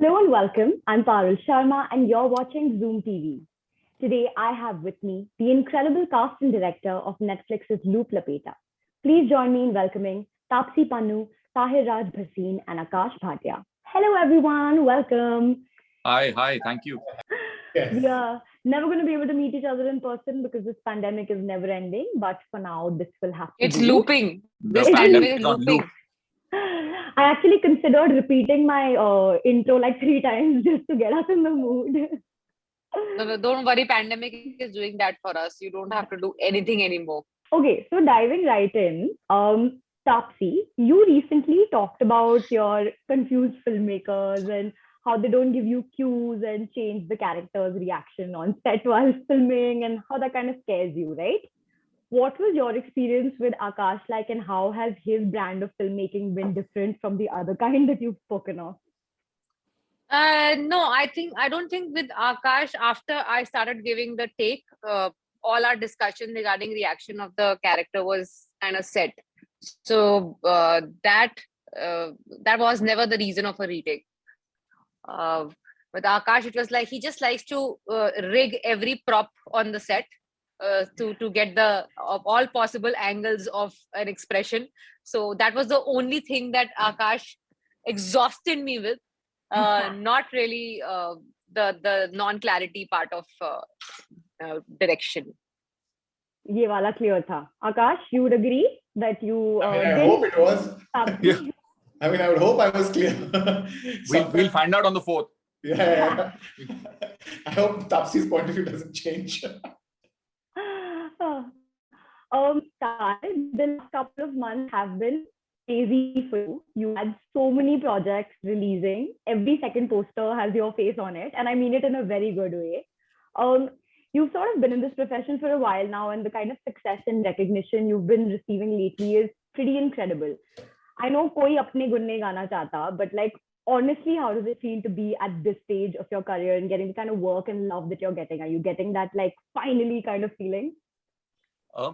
Hello and welcome. I'm Parul Sharma and you're watching Zoom TV. Today I have with me the incredible cast and director of Netflix's Loop Lapeta. Please join me in welcoming Taapsee Pannu, Tahir Raj Bhasin and Aakash Bhatia. Hello everyone, welcome. Hi, thank you. Yes. We are never going to be able to meet each other in person because this pandemic is never ending, but for now this will have to It's looping. The pandemic is on loop. I actually considered repeating my intro like 3 times just to get us in the mood. No, don't worry. Pandemic is doing that for us. You don't have to do anything anymore. Okay, so diving right in, Taapsee, you recently talked about your confused filmmakers and how they don't give you cues and change the character's reaction on set while filming and how that kind of scares you, right? What was your experience with Aakash like, and how has his brand of filmmaking been different from the other kind that you've spoken of? No, I don't think with Aakash, after I started giving the take, all our discussion regarding reaction of the character was kind of set. So that was never the reason of a retake. With Aakash, it was like he just likes to rig every prop on the set. To get the all possible angles of an expression. So that was the only thing that Aakash exhausted me with, not really the non-clarity part of direction. Ye wala clear tha. Aakash, you would agree that you I hope it was. Yeah. I would hope I was clear. We'll find out on the 4th. Yeah. I hope Taapsee's point of view doesn't change. The last couple of months have been crazy for you. You had so many projects releasing. Every second poster has your face on it, and I mean it in a very good way. You've sort of been in this profession for a while now, and the kind of success and recognition you've been receiving lately is pretty incredible. I know koi apne gunne gana chahta, but like honestly, how does it feel to be at this stage of your career and getting the kind of work and love that you're getting? Are you getting that like finally kind of feeling?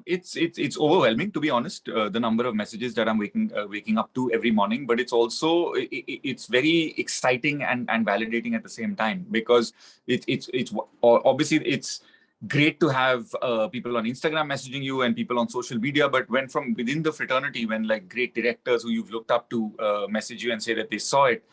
It's overwhelming, to be honest. The number of messages that I'm waking up to every morning, but it's also it's very exciting and validating at the same time, because it's obviously it's great to have people on Instagram messaging you and people on social media, but when from within the fraternity, when like great directors who you've looked up to message you and say that they saw it,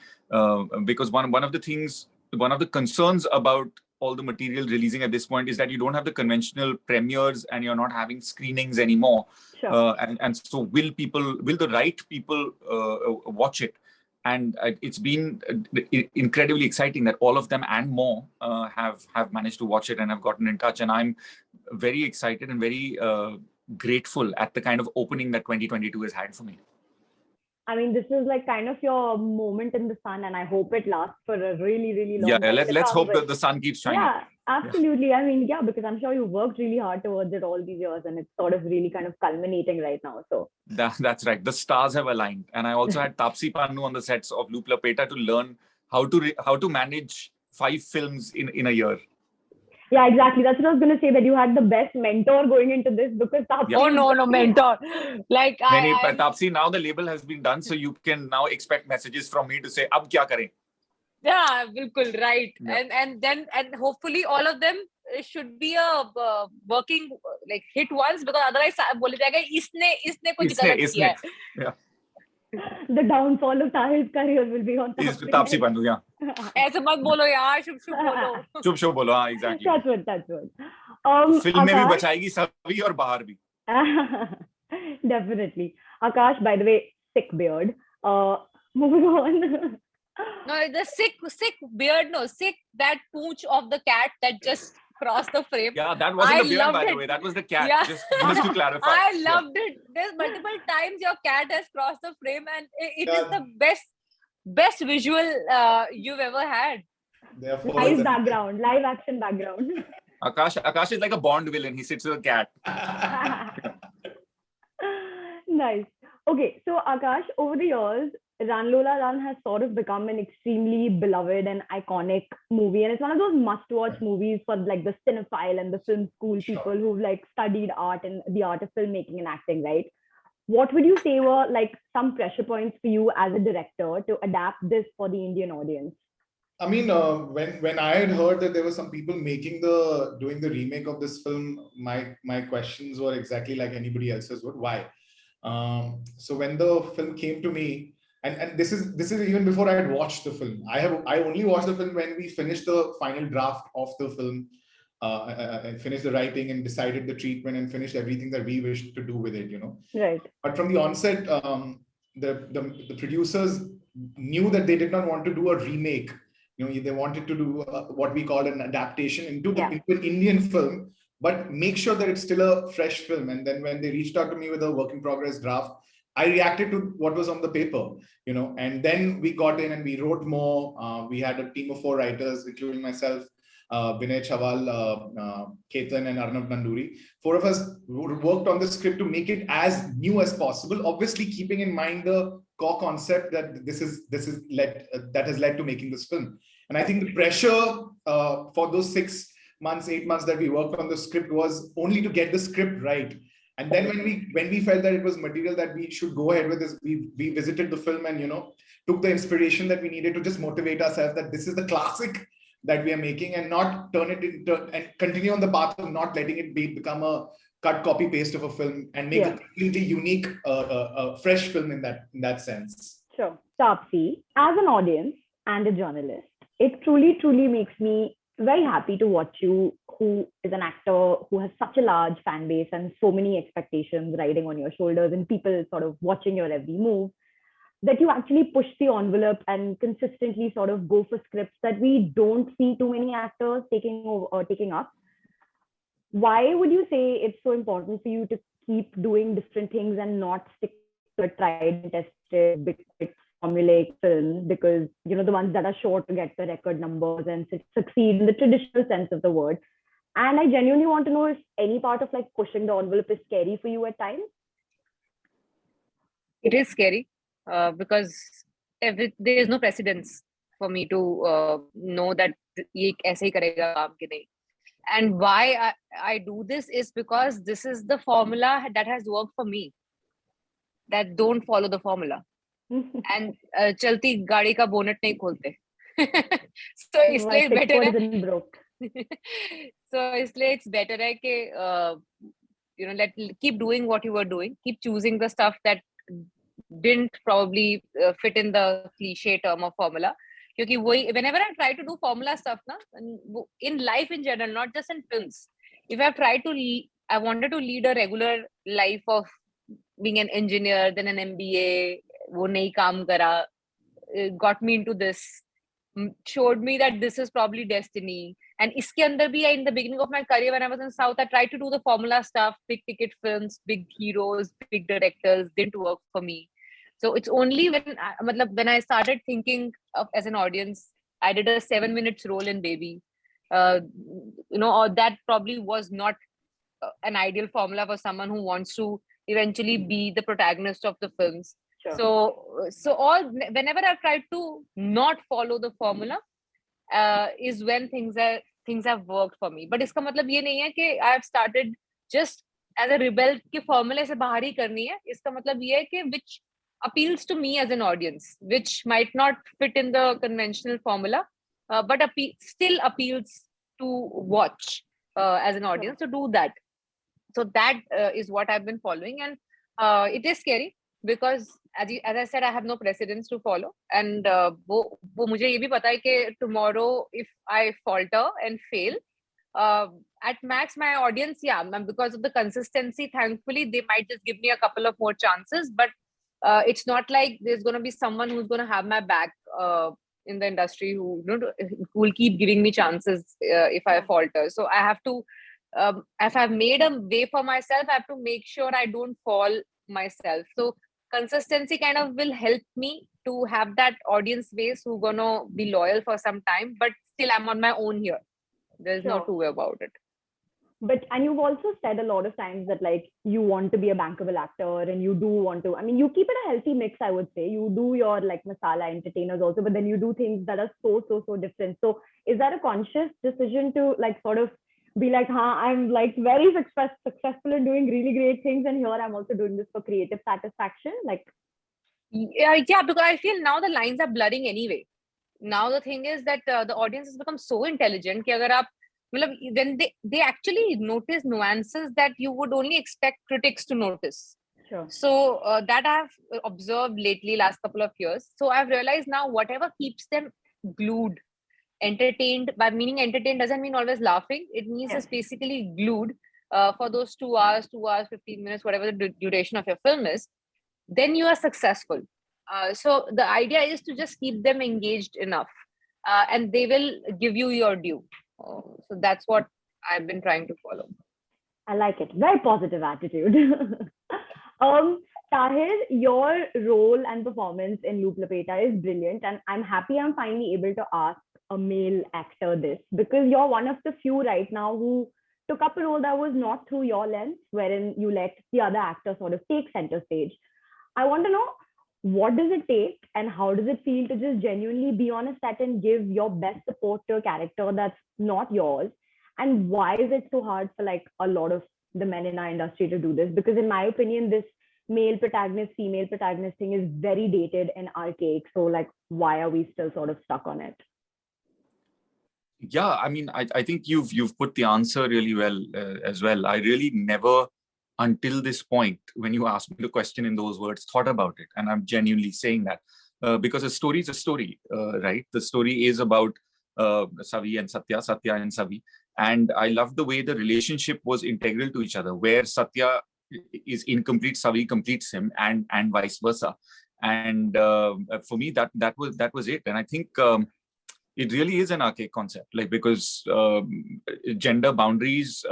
because one of the concerns about all the material releasing at this point is that you don't have the conventional premieres and you're not having screenings anymore. Sure. And so will the right people watch it? And it's been incredibly exciting that all of them and more have managed to watch it and have gotten in touch. And I'm very excited and very grateful at the kind of opening that 2022 has had for me. I mean, this is like kind of your moment in the sun, and I hope it lasts for a really, really long time. Yeah, let's hope that the sun keeps shining. Yeah, absolutely. Yeah. I mean, yeah, because I'm sure you worked really hard towards it all these years, and it's sort of really kind of culminating right now. So that's right. The stars have aligned, and I also had Taapsee Pannu on the sets of Loop Lapeta to learn how to manage 5 films in a year. Yeah, exactly. That's what I was going to say, that you had the best mentor going into this, because Taapsee. Oh no, mentor. Like Taapsee, now the label has been done, so you can now expect messages from me to say, "Ab kya kare?" Yeah, bilkul right. Yeah. And hopefully all of them should be a working like hit once, because otherwise बोले जाएगा इसने कुछ गलत किया है. Yeah. The downfall of Tahir's career will be on Taapsee Pannu, yeah. ऐसे मत बोलो यार, शुभ बोलो. शुभ बोलो, हाँ, exactly. That's what. फिल्म में भी बचाएगी सभी और बाहर भी. Definitely. Aakash, by the way, sick beard. Moving on. No, the sick beard. No, sick that pooch of the cat that just crossed the frame. Yeah, that wasn't the beard, by the way. That was the cat. Yeah. Just to clarify. I loved it. There's multiple times your cat has crossed the frame, and it is the best visual you've ever had. Live background, live action background. Aakash is like a Bond villain. He sits with a cat. Nice. Okay, so Aakash, over the years, Run Lola Run has sort of become an extremely beloved and iconic movie, and it's one of those must-watch movies for like the cinephile and the film school people who've like studied art and the art of filmmaking and acting, right? What would you say were like some pressure points for you as a director to adapt this for the Indian audience? I mean, when I had heard that there were some people doing the remake of this film, my questions were exactly like anybody else's would. Why? So when the film came to me, and this is even before I had watched the film. I only watched the film when we finished the final draft of the film, and finished the writing and decided the treatment and finished everything that we wished to do with it. Right. But from the onset, the producers knew that they did not want to do a remake. They wanted to do what we call an adaptation into an Indian film, but make sure that it's still a fresh film. And then when they reached out to me with a work in progress draft, I reacted to what was on the paper, and then we got in and we wrote more. We had a team of 4 writers, including myself, Vinay Chawal, Ketan, and Arnav Nanduri. 4 of us worked on the script to make it as new as possible, obviously keeping in mind the core concept that that has led to making this film. And I think the pressure for those 6 months, 8 months that we worked on the script was only to get the script right. And then when we felt that it was material that we should go ahead with this, we visited the film and took the inspiration that we needed to just motivate ourselves that this is the classic that we are making, and not turn it into and continue on the path of not letting it become a cut, copy, paste of a film and make a completely unique, fresh film in that sense. Sure. Taapsee, as an audience and a journalist, it truly, truly makes me very happy to watch you, who is an actor who has such a large fan base and so many expectations riding on your shoulders and people sort of watching your every move, that you actually push the envelope and consistently sort of go for scripts that we don't see too many actors taking over or taking up. Why would you say it's so important for you to keep doing different things and not stick to a tried and tested big formulaic films? Because the ones that are sure to get the record numbers and succeed in the traditional sense of the word. And I genuinely want to know if any part of like pushing the envelope is scary for you at times. It is scary because there is no precedence for me to know that ye aise hi karega kaam ki nahi. And why I do this is because this is the formula that has worked for me. That don't follow the formula. And chalti gaadi ka bonnet nahi kholte. So isliye better hai. So isliye it's better hai ke keep doing what you were doing. Keep choosing the stuff that didn't probably fit in the cliche term of formula. Because whenever I try to do formula stuff, in life in general, not just in films, if I wanted to lead a regular life of being an engineer, then an MBA, wo nahi kaam kara, got me into this, showed me that this is probably destiny. And iske andar bhi, in the beginning of my career, when I was in South, I tried to do the formula stuff, big ticket films, big heroes, big directors, didn't work for me. So it's only when I started thinking of as an audience, I did a 7 minutes role in Baby. Or that probably was not an ideal formula for someone who wants to eventually be the protagonist of the films. Sure. So whenever I've tried to not follow the formula, is when things have worked for me. But iska matlab ye nahi hai कि I have started just as a rebel कि formula से बाहर ही करनी है. इसका मतलब ये है कि which appeals to me as an audience, which might not fit in the conventional formula, but still appeals to watch as an audience. So do that. So that is what I've been following, and it is scary because as I said, I have no precedence to follow, and वो मुझे ये भी पता है कि tomorrow if I falter and fail, at max my audience, because of the consistency, thankfully they might just give me a couple of more chances, but it's not like there's going to be someone who's going to have my back in the industry who will keep giving me chances if I falter. So I have to, if I've made a way for myself, I have to make sure I don't fall myself. So consistency kind of will help me to have that audience base who's going to be loyal for some time, but still I'm on my own here. There's no two way about it. And you've also said a lot of times that like you want to be a bankable actor and you do want to, I mean, you keep it a healthy mix, I would say. You do your like masala entertainers also, but then you do things that are so different. So is that a conscious decision to like sort of be like, I'm like very successful in doing really great things, and here I'm also doing this for creative satisfaction? Like, yeah, because I feel now the lines are blurring anyway. now the thing is that the audience has become so intelligent कि अगर आप then they actually notice nuances that you would only expect critics to notice. Sure. So that I've observed lately, last couple of years. So I've realized now whatever keeps them glued, entertained, by meaning entertained doesn't mean always laughing. It means it's basically glued for those 2 hours, 15 minutes, whatever the duration of your film is, then you are successful. So the idea is to just keep them engaged enough and they will give you your due. So that's what I've been trying to follow. I like it. Very positive attitude. Tahir, your role and performance in Loop Lapeta is brilliant, and I'm happy I'm finally able to ask a male actor this, because you're one of the few right now who took up a role that was not through your lens, wherein you let the other actor sort of take center stage. I want to know, what does it take and how does it feel to just genuinely be on a set and give your best support to a character that's not yours? And why is it so hard for like a lot of the men in our industry to do this? Because in my opinion, this male protagonist, female protagonist thing is very dated and archaic. So like, why are we still sort of stuck on it? Yeah, I mean, I think you've put the answer really well as well. I really never, until this point, when you asked me the question in those words, thought about it. And I'm genuinely saying that because a story is a story, right? The story is about Savi and Satya, Satya and Savi. And I love the way the relationship was integral to each other, where Satya is incomplete, Savi completes him, and vice versa. And for me, that was it. And I think it really is an archaic concept, like, because gender boundaries,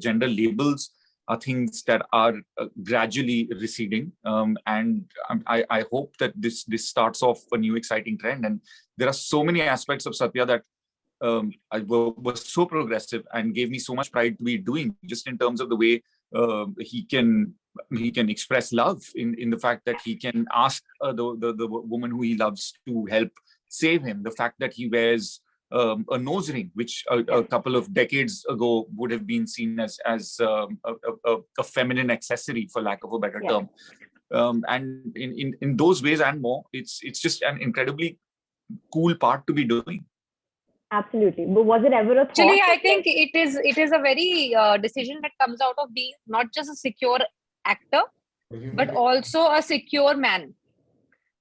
gender labels are things that are gradually receding. And I hope that this starts off a new exciting trend. And there are so many aspects of Satya that was so progressive and gave me so much pride to be doing, just in terms of the way he can express love in the fact that he can ask the woman who he loves to help save him. The fact that he wears a nose ring, which a couple of decades ago would have been seen as a feminine accessory, for lack of a better term. And in those ways and more, it's just an incredibly cool part to be doing. Absolutely. But was it ever a thought? Actually, I think it is a very decision that comes out of being not just a secure actor, but also a secure man.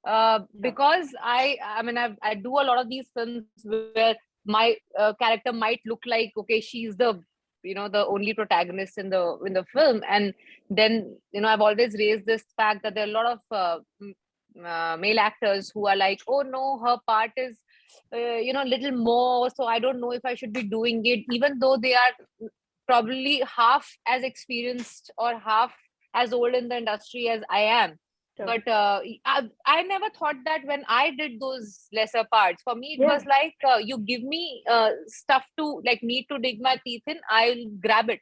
Because I mean, I do a lot of these films where my character might look like, okay, she's the only protagonist in the film, and then I've always raised this fact that there are a lot of male actors who are like, oh no, her part is little more, so I don't know if I should be doing it, even though they are probably half as experienced or half as old in the industry as I am. Sure. But I never thought that when I did those lesser parts. For me, it was like, you give me stuff to like need to dig my teeth in, I'll grab it.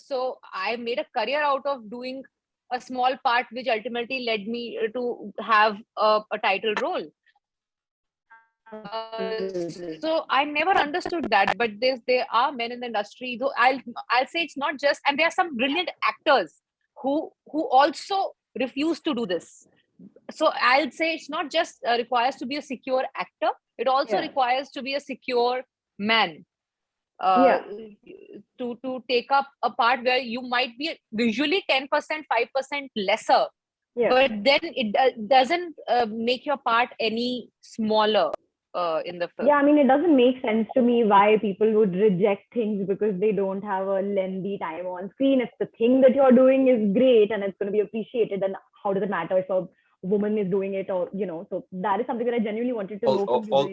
So I made a career out of doing a small part, which ultimately led me to have a title role. So I never understood that, but there are men in the industry, though I'll say it's not just, and there are some brilliant actors who also refuse to do this. So I'll say it's not just requires to be a secure actor, it also requires to be a secure man to take up a part where you might be visually 10%, 5% lesser, but then it doesn't make your part any smaller in the film. Yeah, I mean, it doesn't make sense to me why people would reject things because they don't have a lengthy time on screen. If the thing that you're doing is great and it's going to be appreciated, then how does it matter if a woman is doing it, or so that is something that I genuinely wanted to know.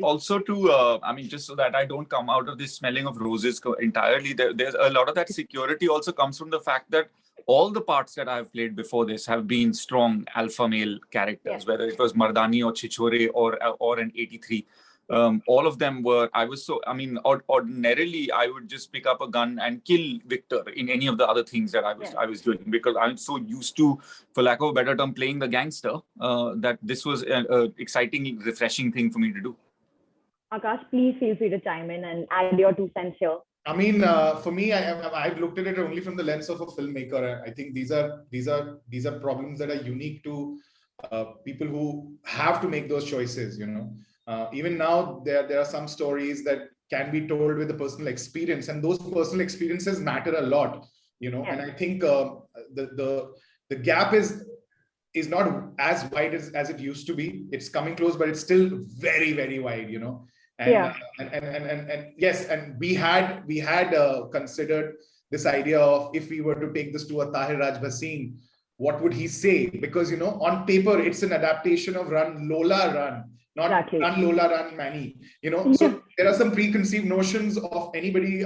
Also to I mean, just so that I don't come out of this smelling of roses entirely, there's a lot of that security also comes from the fact that all the parts that I've played before this have been strong alpha male characters, whether it was Mardani or Chichore or an 83. All of them were, ordinarily I would just pick up a gun and kill Victor in any of the other things that I was doing, because I'm so used to, for lack of a better term, playing the gangster, that this was an exciting, refreshing thing for me to do. Aakash, please feel free to chime in and add your 2 cents here. I mean, for me, I've looked at it only from the lens of a filmmaker. I think these are problems that are unique to people who have to make those choices. Even now, there are some stories that can be told with a personal experience, and those personal experiences matter a lot, And I think the gap is not as wide as it used to be. It's coming close, but it's still very, very wide, And yes, and we had considered this idea of, if we were to take this to a Tahir Raj Bhasin, what would he say? Because on paper it's an adaptation of Run Lola Run, not Exactly. Run Lola Run Manny. So there are some preconceived notions of anybody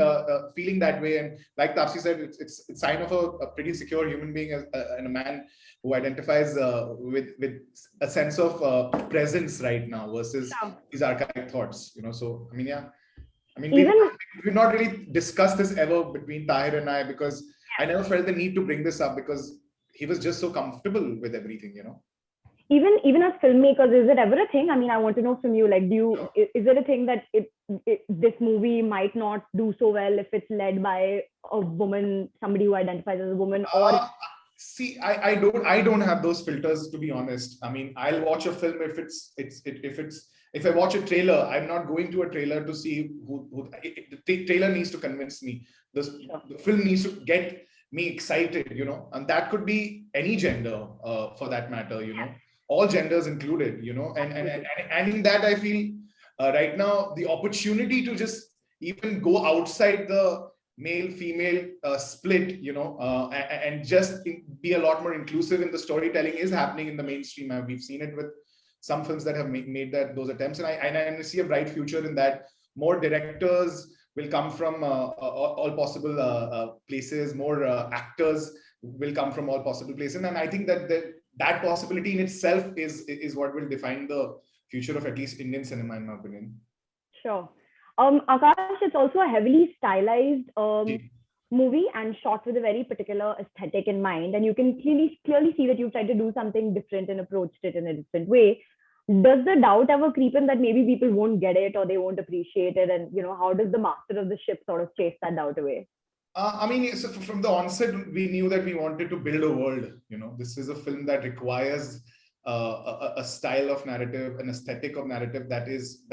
feeling that way, and like Taapsee said, it's a sign of a pretty secure human being and a man who identifies with a sense of presence right now versus his archaic thoughts. So we've not really discussed this ever between Tahir and I, because I never felt the need to bring this up, because he was just so comfortable with everything, Even as filmmakers, is it ever a thing? I want to know from you, like, is it a thing that this movie might not do so well if it's led by a woman, somebody who identifies as a woman, or see, I don't have those filters, to be honest. I'll watch a film if I watch a trailer. I'm not going to a trailer to see who the trailer needs to convince me. The film needs to get me excited, and that could be any gender, for that matter, all genders included, and in that I feel right now the opportunity to just even go outside the male female split, and just be a lot more inclusive in the storytelling is happening in the mainstream. We've seen it with some films that have made those attempts, and I see a bright future in that. More directors will come from all possible places. More actors will come from all possible places, and I think that possibility in itself is what will define the future of at least Indian cinema, in my opinion. Sure. Aakash, it's also a heavily stylized movie and shot with a very particular aesthetic in mind, and you can clearly see that you've tried to do something different and approached it in a different way. Does the doubt ever creep in that maybe people won't get it or they won't appreciate it, and how does the master of the ship sort of chase that doubt away? So from the onset, we knew that we wanted to build a world. This is a film that requires a style of narrative, an aesthetic of narrative that is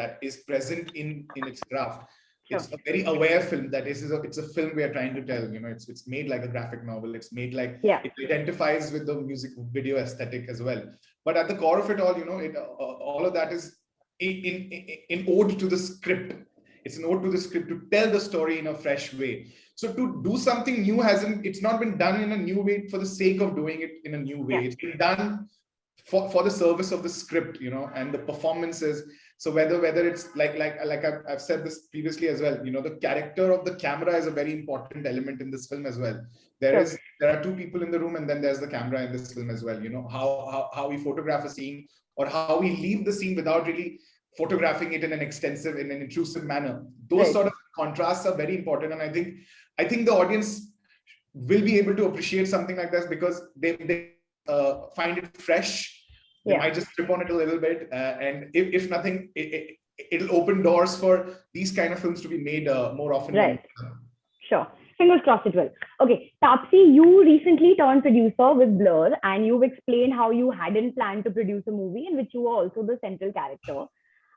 present in its craft. Sure. It's a very aware film. It's a film we are trying to tell. It's made like a graphic novel. It's made like it identifies with the music video aesthetic as well. But at the core of it all, all of that is in ode to the script. It's an ode to the script to tell the story in a fresh way. So to do something new it's not been done in a new way for the sake of doing it in a new way. It's been done for the service of the script, and the performances. So whether it's like I've said this previously as well, the character of the camera is a very important element in this film as well. There are two people in the room, and then there's the camera in this film as well. How we photograph a scene, or how we leave the scene without really photographing it in an intrusive manner. Those sort of contrasts are very important, and I think the audience will be able to appreciate something like this because they find it fresh. They might just trip on it a little bit, and if nothing, it'll open doors for these kind of films to be made more often. Right. Sure. Fingers crossed it will. Okay, Taapsee, you recently turned producer with Blur, and you've explained how you hadn't planned to produce a movie in which you were also the central character.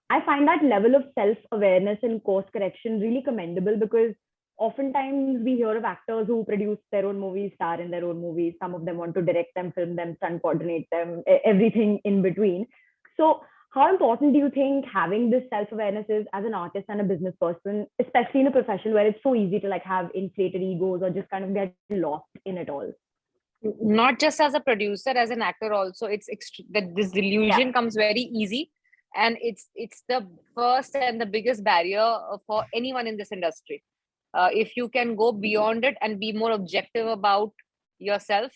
I find that level of self-awareness and course correction really commendable, because oftentimes we hear of actors who produce their own movies, star in their own movies. Some of them want to direct them, film them, stunt coordinate them, everything in between. So how important do you think having this self-awareness is as an artist and a business person, especially in a profession where it's so easy to have inflated egos or just kind of get lost in it all? Not just as a producer, as an actor also, that this delusion comes very easy. And it's the first and the biggest barrier for anyone in this industry. If you can go beyond it and be more objective about yourself,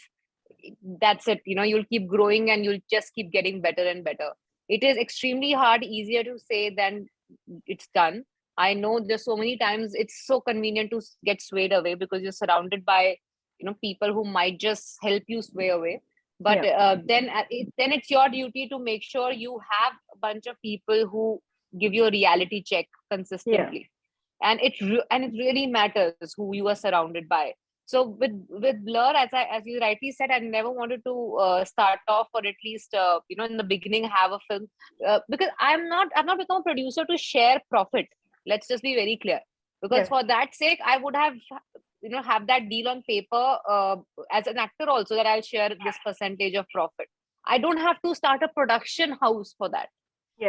that's it. You'll keep growing and you'll just keep getting better and better. It is extremely hard, easier to say than it's done. I know there's so many times it's so convenient to get swayed away because you're surrounded by people who might just help you sway away. But then it's your duty to make sure you have a bunch of people who give you a reality check consistently. And it really matters who you are surrounded by. So with Blur, as you rightly said, I never wanted to start off, or at least in the beginning have a film, because I've not become a producer to share profit. Let's just be very clear, because for that sake I would have have that deal on paper as an actor also, that I'll share this percentage of profit. I don't have to start a production house for that.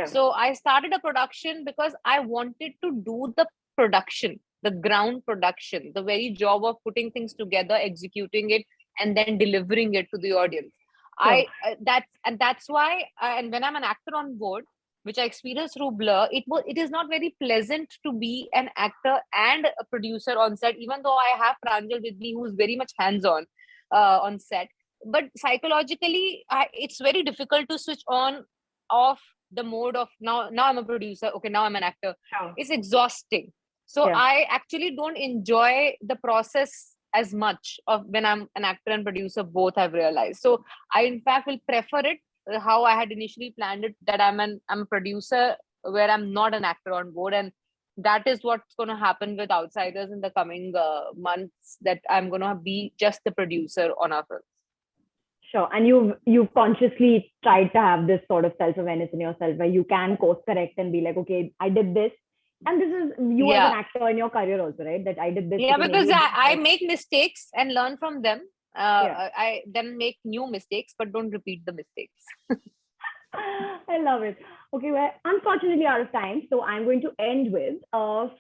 So I started a production because I wanted to do the production, the ground production, the very job of putting things together, executing it, and then delivering it to the audience. That's why, and when I'm an actor on board, which I experienced through Blur, it is not very pleasant to be an actor and a producer on set, even though I have Pranjal with me, who's very much hands-on on set. But psychologically, it's very difficult to switch on, off the mode of now I'm a producer, okay, now I'm an actor. It's exhausting. So I actually don't enjoy the process as much of when I'm an actor and producer, both, I've realized. So I in fact will prefer it how I had initially planned it, that I'm a producer where I'm not an actor on board. And that is what's going to happen with Outsiders in the coming months, that I'm going to be just the producer on our films. Sure. And you've consciously tried to have this sort of self-awareness in yourself, where you can course correct and be like, okay, I did this. And this is you as an actor in your career also, right? That I did this. Yeah, because I make mistakes and learn from them. I then make new mistakes, but don't repeat the mistakes. I love it. Okay, we're unfortunately out of time. So I'm going to end with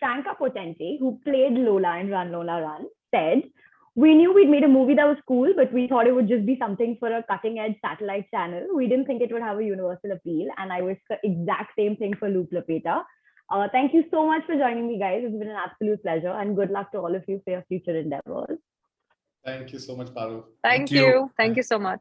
Franca Potente, who played Lola in Run Lola Run, said, "We knew we'd made a movie that was cool, but we thought it would just be something for a cutting edge satellite channel. We didn't think it would have a universal appeal." And I wish the exact same thing for Loop Lapeta. Thank you so much for joining me, guys. It's been an absolute pleasure, and good luck to all of you for your future endeavors. Thank you so much, Parul. Thank you. Thank you so much.